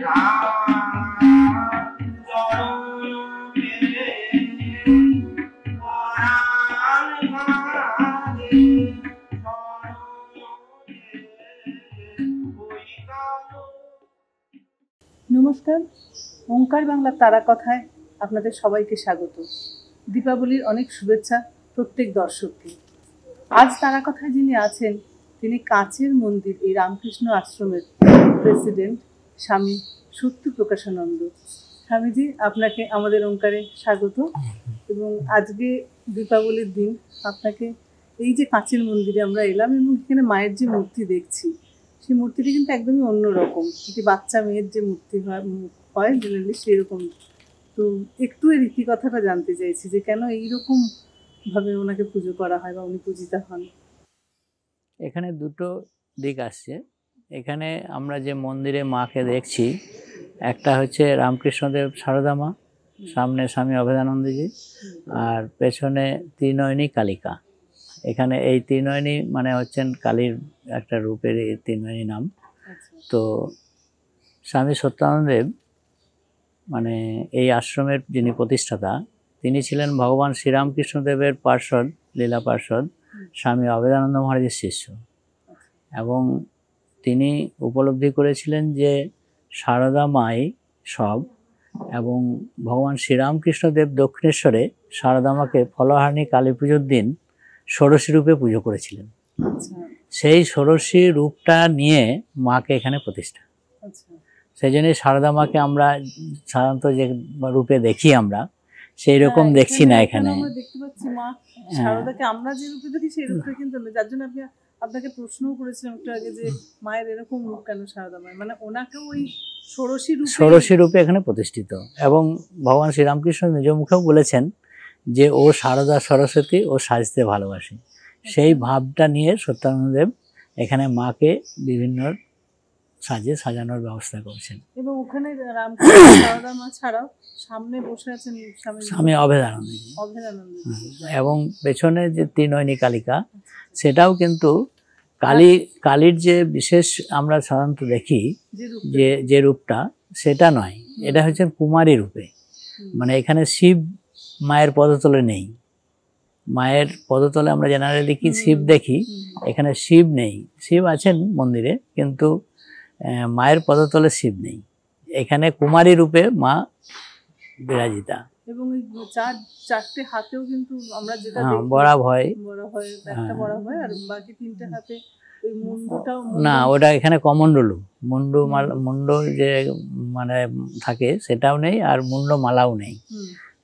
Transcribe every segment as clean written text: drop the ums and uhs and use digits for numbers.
নমস্কার, ওঙ্কার বাংলা তারা কথায় আপনাদের সবাইকে স্বাগত। দীপাবলির অনেক শুভেচ্ছা প্রত্যেক দর্শককে। আজ তারা কথায় যিনি আছেন তিনি কাচের মন্দির এই রামকৃষ্ণ আশ্রমের প্রেসিডেন্ট স্বামী সত্যপ্রকাশানন্দ। স্বামীজি, আপনাকে আমাদের ওঙ্কারে স্বাগত। এবং আজকে দীপাবলির দিন আপনাকে এই যে কাচের মন্দিরে আমরা এলাম এবং এখানে মায়ের যে মূর্তি দেখছি, সেই মূর্তিটি কিন্তু একদমই অন্যরকম। একটি বাচ্চা মেয়ের যে মূর্তি হয় জেনারেলি সেরকম। তো একটু এর রীতিকথাটা জানতে চাইছি যে কেন এইরকম ভাবে ওনাকে পুজো করা হয় বা উনি পূজিতা হন। এখানে দুটো দিক আসছে। এখানে আমরা যে মন্দিরে মাকে দেখছি, একটা হচ্ছে রামকৃষ্ণদেব সারদা মা, সামনে স্বামী অভেদানন্দজি, আর পেছনে ত্রিনয়নী কালিকা। এখানে এই ত্রিনয়নী মানে হচ্ছেন কালীর একটা রূপের এই ত্রিনয়নী নাম। তো স্বামী সত্যানন্দদেব মানে এই আশ্রমের যিনি প্রতিষ্ঠাতা, তিনি ছিলেন ভগবান শ্রীরামকৃষ্ণদেবের পার্ষদ, লীলা পার্ষদ স্বামী অভেদানন্দ মহারাজের শিষ্য। এবং তিনি উপলব্ধি করেছিলেন যে সারদা মাই সব, এবং ভগবান শ্রীরামকৃষ্ণদেব দক্ষিণেশ্বরে সারদা মাকে ফলহারিণী কালী পুজোর দিন ষোড়শী রূপে পুজো করেছিলেন। সেই ষোড়শী রূপটা নিয়ে মাকে এখানে প্রতিষ্ঠা। সেই জন্যই সারদা মাকে আমরা সাধারণত যে রূপে দেখি আমরা সেই রকম দেখছি না এখানে। দেখতে পাচ্ছি মা সারদাকে আমরা যে রূপে দেখি সেই রূপটা কিন্তু না। যার জন্য আপনাকে প্রশ্নও করেছিলাম একটু আগে যে মায়ের এরকম রূপ কেন সারদা মায়ের, মানে ওনাকে ওই ষোড়শী রূপে এখানে প্রতিষ্ঠিত। এবং ভগবান শ্রীরামকৃষ্ণ নিজ মুখেও বলেছেন যে ও সারদা সরস্বতী, ও সাজতে ভালোবাসে। সেই ভাবটা নিয়ে সত্যানন্দদেব এখানে মাকে বিভিন্ন সাজে সাজানোর ব্যবস্থা করছেন। এবং ওখানে রামকৃষ্ণ সারদা মা ছাড়াও সামনে বসে আছেন স্বামী অভেদানন্দ, এবং পেছনে যে ত্রিনয়নী কালিকা, সেটাও কিন্তু কালীর যে বিশেষ আমরা সাধারণত দেখি যে রূপটা, সেটা নয়, এটা হচ্ছে কুমারী রূপে। মানে এখানে শিব মায়ের পদতলে নেই। মায়ের পদতলে আমরা জেনারেলি কি শিব দেখি, এখানে শিব নেই। শিব আছেন মন্দিরে, কিন্তু মায়ের পদতলে শিব নেই। এখানে কুমারী রূপে মা বিরাজিতা। এবং চারটে হাতেও কিন্তু আমরা যেটা বড়া ভয় একটা বড়া ভয়, আর বাকি তিনটে হাতে ওই মুন্ডটাও না, ওটা এখানে কমণ্ডলু মুন্ড যে মানে থাকে সেটাও নেই, আর মুন্ড মালাও নেই।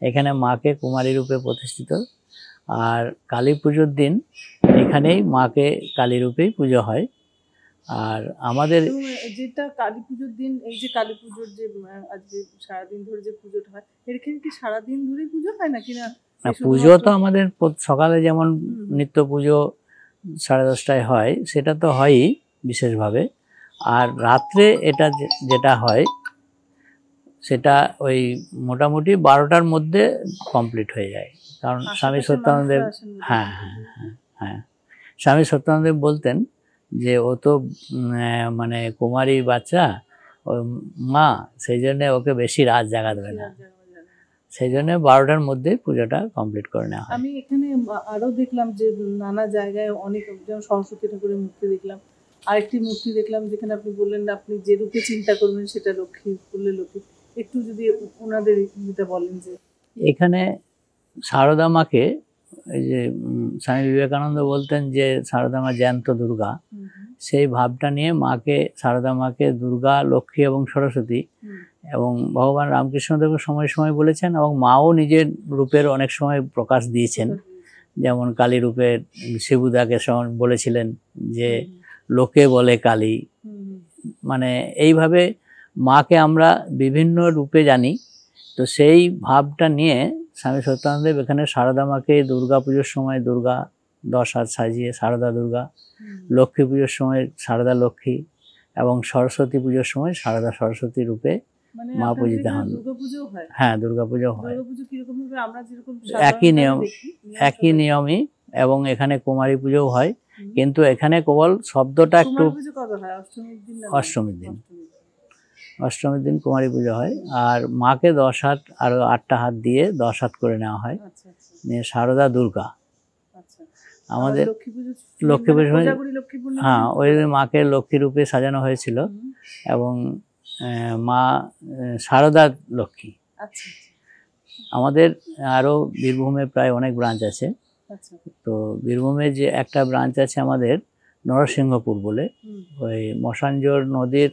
এখানে মাকে কুমারী রূপে প্রতিষ্ঠিত। আর কালী পুজোর দিন এখানেই মাকে কালী রূপেই পুজো হয়। আর আমাদের যেটা কালী পুজোর দিন, এই যে কালী পুজোর যে আজকে সারাদিন ধরে যে পুজোটা হয়, এখানে কি সারাদিন ধরে পুজো হয় নাকি না? পুজো তো আমাদের সকালে যেমন নিত্য পুজো 10:30টায় হয়, সেটা তো হয়ই বিশেষভাবে। আর রাত্রে এটা যেটা হয় সেটা ওই মোটামুটি 12টার মধ্যে কমপ্লিট হয়ে যায়। কারণ স্বামী সত্যানন্দদেব স্বামী সত্যানন্দদেব বলতেন যে ও তো মানে কুমারী বাচ্চা মা, সেই জন্য ওকে বেশি রাত জাগা দেবে না, সেই জন্য 12টার মধ্যে পুজোটা কমপ্লিট করে নেওয়া হয়। আমি এখানে আরো দেখলাম যে নানা জায়গায় অনেক, যেমন সরস্বতী ঠাকুরের মূর্তি দেখলাম, আরেকটি মূর্তি দেখলাম যেখানে আপনি বললেন আপনি যে রূপে চিন্তা করবেন সেটা লক্ষ্মী বললে লক্ষ্মী। একটু যদি ওনাদের যেটা বলেন। যে এখানে সারদা মাকে এই যে স্বামী বিবেকানন্দ বলতেন যে সারদা মা জ্যান্ত দুর্গা, সেই ভাবটা নিয়ে সারদা মাকে দুর্গা, লক্ষ্মী এবং সরস্বতী, এবং ভগবান রামকৃষ্ণদেব সময় সময় বলেছেন, এবং মাও নিজের রূপের অনেক সময় প্রকাশ দিয়েছেন। যেমন কালী রূপে শিবুদাকে বলেছিলেন যে লোকে বলে কালী। মানে এইভাবে মাকে আমরা বিভিন্ন রূপে জানি। তো সেই ভাবটা নিয়ে স্বামী সত্যানন্দদেব এখানে সারদা মাকে দুর্গা পুজোর সময় দুর্গা 10 হাত সাজিয়ে সারদা দুর্গা, লক্ষ্মী পুজোর সময় সারদা লক্ষ্মী, এবং সরস্বতী পুজোর সময় সারদা সরস্বতী রূপে মা পূজিতা হন। হ্যাঁ, দুর্গা পুজো হয় একই নিয়মই, এবং এখানে কুমারী পুজোও হয়। কিন্তু এখানে কেবল শব্দটা একটু অষ্টমীর দিন অষ্টমীর দিন কুমারী পুজো হয়, আর মাকে 10 হাত আরও 8টা হাত দিয়ে 10 হাত করে নেওয়া হয়। আচ্ছা আচ্ছা নিয়ে শারদা দুর্গা আচ্ছা। আমাদের লক্ষ্মী পুজো, লক্ষ্মী পুজো, কোজাগরী লক্ষ্মী পূর্ণিমা হ্যাঁ, দিন ওই পুজো হয়। মাকে লক্ষ্মী রূপে সাজানো হয়েছিল হুম, এবং মা শারদা লক্ষ্মী। আচ্ছা আমাদের আরও বীরভূমে প্রায় অনেক ব্রাঞ্চ আছে। আচ্ছা। তো বীরভূমে যে একটা ব্রাঞ্চ আছে আমাদের নরসিংহপুর বলে, হুম, ওই মশানজোর নদীর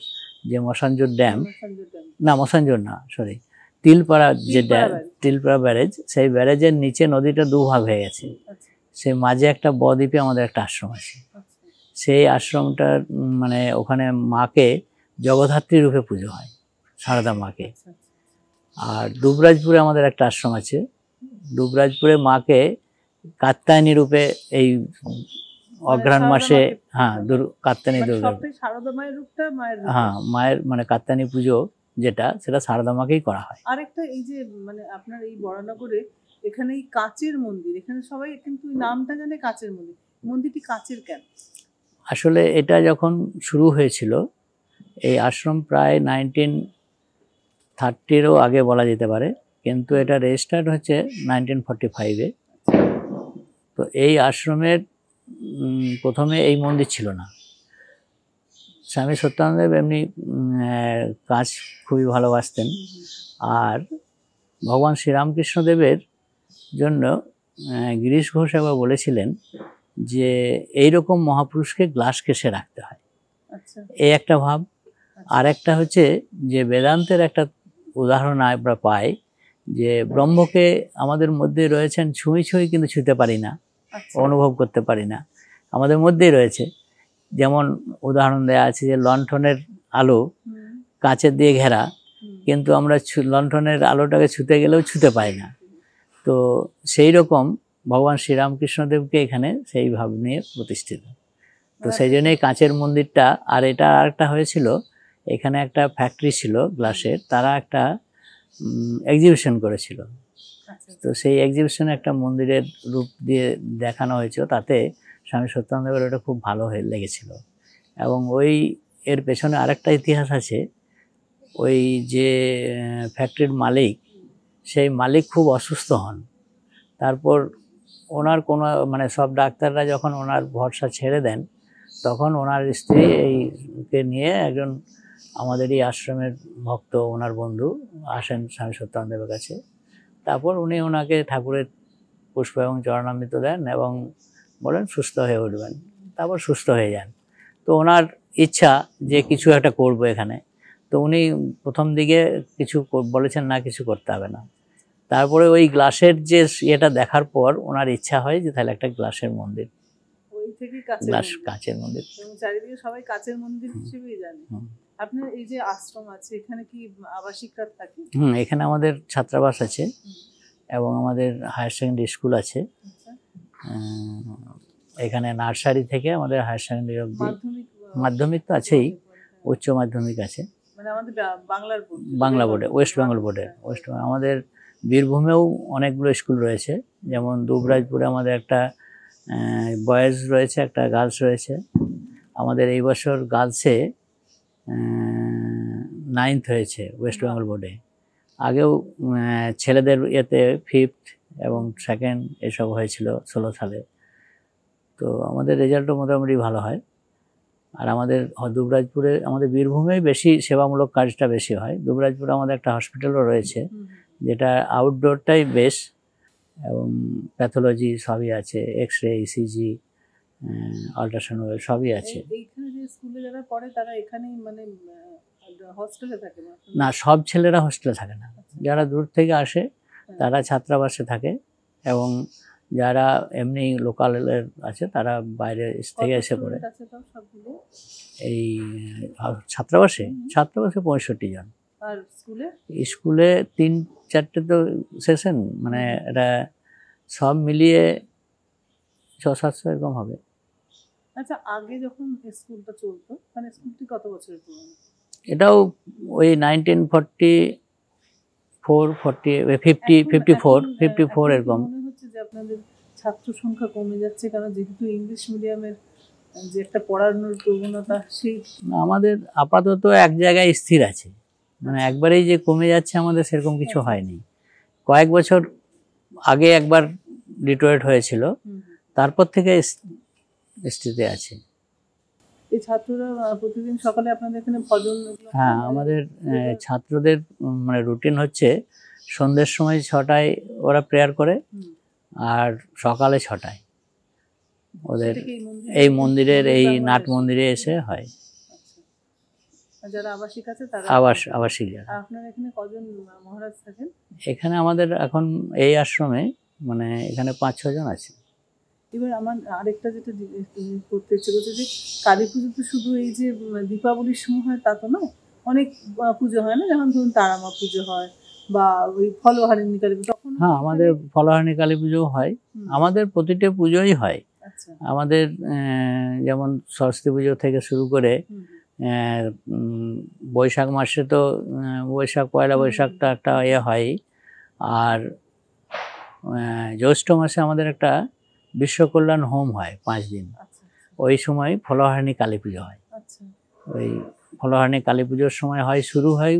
যে মশানজোর ড্যাম, সঞ্জয় ড্যাম। না মশানজোর না, সরি, তিলপাড়া যে Tilpara dam, barrage. Tilpara barrage, সেই ব্যারেজের নিচে নদীটা দুভাগ হয়ে গেছে। আচ্ছা সেই মাঝে একটা বদ্বীপে আমাদের একটা আশ্রম আছে। আচ্ছা সেই আশ্রমটার মানে ওখানে মাকে জগদ্ধাত্রী রূপে পুজো হয়, সারদা মাকে। আচ্ছা আচ্ছা। আর দুবরাজপুরে আমাদের একটা আশ্রম আছে, দুবরাজপুরে মাকে কাত্যায়নী রূপে এই অঘ্রাণ সারদা মাসে, মাকে পুজো হ্যাঁ, হয়। কাত্যায়নী মানে দুর্গা, সবটাই সারদা মায়ের রূপটা মায়ের রূপে। হ্যাঁ, মায়ের মানে কাত্যায়নী পুজো যেটা, সেটা সারদা মাকেই করা হয়। আরেকটা এই যে মানে আপনার এই বরানগরে এখানে এই কাচের মন্দির, এখানে সবাই কিন্তু এই নামটা জানে কাচের মন্দির। মন্দিরটি কাচের কেন? আসলে এটা যখন শুরু হয়েছিল, এই আশ্রম প্রায় 1930-এরও আগে বলা যেতে পারে, কিন্তু এটা রেজিস্টার্ড হচ্ছে 1945-এ। তো এই আশ্রমের প্রথমে এই মন্দির ছিল না। স্বামী সত্যানন্দদেব এমনি কাজ খুবই ভালোবাসতেন, আর ভগবান শ্রীরামকৃষ্ণদেবের জন্য গিরিশ ঘোষ একবার বলেছিলেন যে এইরকম মহাপুরুষকে গ্লাস কেসে রাখতে হয়। আচ্ছা এই একটা ভাব। আর একটা হচ্ছে যে বেদান্তের একটা উদাহরণ আমরা পাই যে ব্রহ্মকে আমাদের মধ্যে রয়েছেন, ছুঁই ছুঁই কিন্তু ছুঁতে পারি না, আচ্ছা। অনুভব করতে পারি না, আমাদের মধ্যেই রয়েছে। যেমন উদাহরণ দেয়া আছে যে লণ্ঠনের আলো হুম, কাঁচের দিয়ে ঘেরা, হুম। কিন্তু আমরা লণ্ঠনের আলোটাকে ছুঁতে গেলেও ছুঁতে পাই না। তো সেই রকম ভগবান শ্রীরামকৃষ্ণদেবকে এখানে সেই ভাব নিয়ে প্রতিষ্ঠিত। তো সেই জন্যই কাঁচের মন্দিরটা। আর এটা আরেকটা হয়েছিল, এখানে একটা ফ্যাক্টরি ছিল গ্লাসের, তারা একটা এক্সিবিশন করেছিল। আচ্ছা তো সেই এক্সিবিশনে একটা মন্দিরের রূপ দিয়ে দেখানো হয়েছিল, তাতে স্বামী সত্যানন্দের ওটা খুব ভালো হয়ে লেগেছিল। এবং ওই এর পেছনে আরেকটা ইতিহাস আছে। ওই যে ফ্যাক্টরির মালিক, সেই মালিক খুব অসুস্থ হন। তারপর ওনার কোনো মানে সব ডাক্তাররা যখন ওনার ভরসা ছেড়ে দেন, তখন ওনার স্ত্রী এইকে নিয়ে একজন আমাদের এই আশ্রমের ভক্ত, ওনার বন্ধু আসেন স্বামী সত্যানন্দের কাছে। তারপর উনি ওনাকে ঠাকুরের পুষ্প এবং চরণামৃত দেন এবং বলেন সুস্থ হয়ে উঠবেন। তারপর সুস্থ হয়ে যান। তো ওনার ইচ্ছা যে কিছু একটা করব এখানে। তো উনি প্রথম দিকে কিছু বলেছেন না, কিছু করতে হবে না। তারপরে ওই গ্লাসের যে ইয়েটা দেখার পর ওনার ইচ্ছা হয় যে তাহলে একটা গ্লাসের মন্দির, ওই থেকেই কাচের গ্লাস মন্দির। কাচের মন্দির। এবং চারিদিকে সবাই কাচের মন্দির হিসেবেই জানে। হুম। আপনার এই যে আশ্রম আছে, এখানে কি আবাসিকরা থাকে? এখানে আমাদের ছাত্রাবাস আছে এবং আমাদের হায়ার সেকেন্ডারি স্কুল আছে। আচ্ছা। এখানে নার্সারি থেকে আমাদের হায়ার সেকেন্ডারি অবধি, মাধ্যমিক মাধ্যমিক তো আছেই, উচ্চ মাধ্যমিক আছে। মানে আমাদের বাংলার বোর্ড, বাংলা বোর্ডে, ওয়েস্ট বেঙ্গল বোর্ডে, আমাদের বীরভূমেও অনেকগুলো স্কুল রয়েছে। যেমন দুবরাজপুরে আমাদের একটা বয়েজ রয়েছে, একটা গার্লস রয়েছে। আমাদের এই বছর গার্লসে 9th হয়েছে ওয়েস্ট বেঙ্গল বোর্ডে। আগেও ছেলেদের ইয়েতে 5th এবং 2nd এসব হয়েছিল 16 সালে। তো আমাদের রেজাল্টও মোটামুটি ভালো হয়। আর আমাদের দুবরাজপুরে, আমাদের বীরভূমেই বেশি সেবামূলক কাজটা বেশি হয়। দুবরাজপুরে আমাদের একটা হসপিটালও রয়েছে, যেটা আউটডোরটাই বেশ, এবং প্যাথোলজি সবই আছে, এক্স রে, ইসিজি, আল্ট্রাসাউন্ড সবই আছে। এইখানে যে স্কুলে যারা পড়ে তারা এখানেই মানে হস্টেলে থাকে না, সব ছেলেরা হোস্টেলে থাকে না। যারা দূর থেকে আসে তারা ছাত্রাবাসে থাকে, এবং যারা এমনি লোকালের আছে তারা বাইরে থেকে এসে পড়ে। এই ছাত্রাবাসে 65 জন। আর স্কুলে? স্কুলে 3-4টে তো সেকশন, মানে এটা সব মিলিয়ে 600-700 এরকম হবে। আচ্ছা, আগে যখন স্কুলটা চলতো, মানে স্কুলটি কত বছরের পুরনো? এটাও ওই 1944, 54 এরকম। মনে হচ্ছে যে আপনাদের ছাত্র সংখ্যা কমে যাচ্ছে, কারণ যেহেতু ইংলিশ মিডিয়ামের যে একটা পড়ানোর প্রবণতা, সেই আমাদের আপাতত এক জায়গায় স্থির আছে। মানে একবারেই যে কমে যাচ্ছে আমাদের সেরকম কিছু হয়নি। কয়েক বছর আগে একবার ডিটোরেট হয়েছিল, তারপর থেকে স্থিতি আছে। এই ছাত্ররা প্রতিদিন সকালে আপনাদের এখানে ভজন এগুলো হ্যাঁ, হয়? আমাদের ছাত্রদের মানে রুটিন হচ্ছে সন্ধ্যের সময় 6টায় ওরা প্রেয়ার করে, হুম। আর সকালে 6টায় ওদের সেটা কি এই মন্দিরের এই প্রাঙ্গণে নাট এসে? মন্দিরে এসে হয়। আচ্ছা। আর যারা আবাসিক আছে তারা আবাসিক যারা। আর আপনার এখানে কজন মহারাজ থাকেন? এখানে আমাদের এখন এই আশ্রমে মানে এখানে 5-6 জন আছে। এবার আমার আরেকটা যেটা করতে ইচ্ছে করছে যে কালী পুজো তো শুধু এই যে দীপাবলির সময় হয় তা তো নয়, অনেক পুজো হয় না, যেমন ধরুন তারামা পুজো হয় বা ওই ফলহারিণী কালী পুজো, তখন হ্যাঁ, আমাদের ফলহারিণী কালী পুজোও হয়। আমাদের প্রতিটা পুজোই হয়। আচ্ছা। আমাদের যেমন সরস্বতী পুজো থেকে শুরু করে বৈশাখ মাসে তো বৈশাখ পয়লা বৈশাখটা একটা হয়, আর জ্যৈষ্ঠ মাসে আমাদের একটা বিশ্বকল্যাণ হোম হয় 5 দিন। আচ্ছা। ওই সময় ফলহারিণী কালী পুজো হয়। আচ্ছা। ওই ফলহারিণী কালী পুজোর সময় হয়, শুরু হয়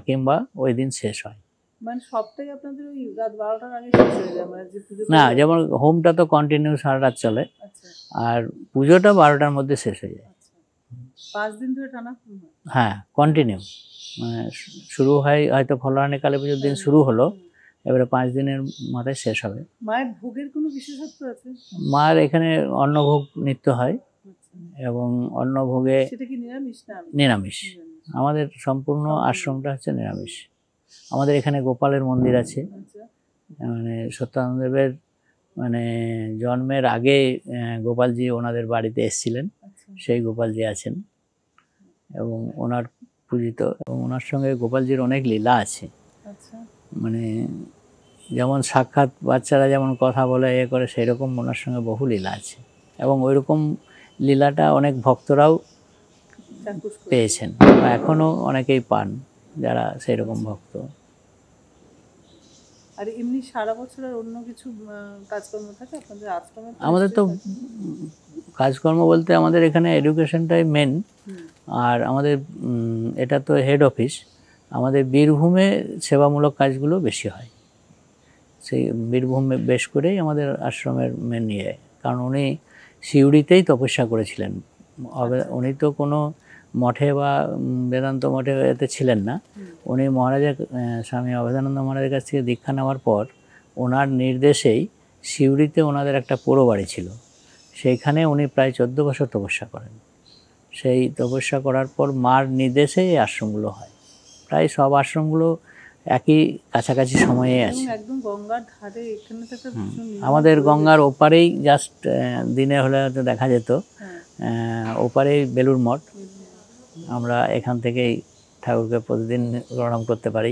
কিংবা ওই দিন শেষ হয়। মানে সবটাই আপনাদের ওই রাত 12টার আগে শেষ হয়ে যায়, মানে যে পুজো না, যেমন হোমটা তো কন্টিনিউ সারা রাত চলে, আচ্ছা। আর পুজোটা 12টার মধ্যে শেষ হয়ে যায়। আচ্ছা। 5 দিন ধরে টানা হোম হয়? হ্যাঁ, কন্টিনিউ। মানে শুরু হয় হয়তো ফলহারিণী কালী পুজোর দিন শুরু হলো, এবারে 5 দিনের মাথায় শেষ হবে। মায়ের ভোগের কোনো বিশেষত্ব আছে? মার এখানে অন্নভোগ নিত্য হয়, আচ্ছা। এবং অন্নভোগে সেটা কি নিরামিষ না আমিষ? নিরামিষ। আমাদের সম্পূর্ণ আশ্রমটা হচ্ছে নিরামিষ। আমাদের এখানে গোপালের মন্দির আছে। আচ্ছা। মানে সত্যানন্দদেবের মানে জন্মের আগে গোপালজি ওনাদের বাড়িতে এসেছিলেন, আচ্ছা। সেই গোপালজি আছেন এবং ওনার পূজিত, এবং ওনার সঙ্গে গোপালজির অনেক লীলা আছে। আচ্ছা। মানে যেমন সাক্ষাৎ বাচ্চারা যেমন কথা বলে করে, সেই রকম ওনার সঙ্গে বহু লীলা আছে, এবং ওই রকম লীলাটা অনেক ভক্তরাও পেয়েছেন, বা এখনও অনেকেই পান যারা সেই রকম ভক্ত। আর এমনি সারা বছর আর অন্য কিছু কাজকর্ম থাকে আপনাদের আশ্রমে? আমাদের তো কাজকর্ম বলতে আমাদের এখানে এডুকেশনটাই মেন, আর আমাদের এটা তো হেড অফিস। আমাদের বীরভূমে সেবামূলক কাজগুলো বেশি হয়, সেই বীরভূমে বেশ করেই আমাদের আশ্রমের মেন ইয়ে। কারণ উনি সিউড়িতেই তপস্যা করেছিলেন। উনি তো কোনো মঠে বা বেদান্ত মঠে এতে ছিলেন না। উনি মহারাজের স্বামী অভেদানন্দ মহারাজের কাছ থেকে দীক্ষা নেওয়ার পর ওনার নির্দেশেই সিউড়িতে ওনাদের একটা পোড়ো বাড়ি ছিল, সেইখানে উনি প্রায় 14 বছর তপস্যা করেন। সেই তপস্যা করার পর মার নির্দেশেই এই আশ্রমগুলো হয়। প্রায় সব আশ্রমগুলো একই কাছাকাছি সময়ে আছে। একদম গঙ্গার ধারে, এখানে তো একটা আমাদের গঙ্গার ওপারেই জাস্ট দিনে হলে হয়তো দেখা যেত, ওপারেই বেলুড় মঠ। আমরা এখান থেকেই ঠাকুরকে প্রতিদিন প্রণাম করতে পারি,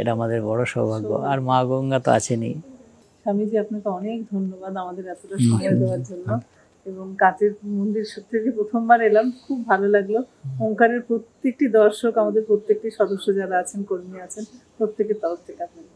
এটা আমাদের বড় সৌভাগ্য। আর মা গঙ্গা তো আছেনই। স্বামীজি, আপনাকে অনেক ধন্যবাদ আমাদের এতটা সময় দেওয়ার জন্য, এবং কাছের মন্দির থেকে প্রথমবার এলাম, খুব ভালো লাগলো। ওঙ্কারের প্রত্যেকটি দর্শক, আমাদের প্রত্যেকটি সদস্য যারা আছেন, কর্মী আছেন, প্রত্যেকের তরফ থেকে আপনাকে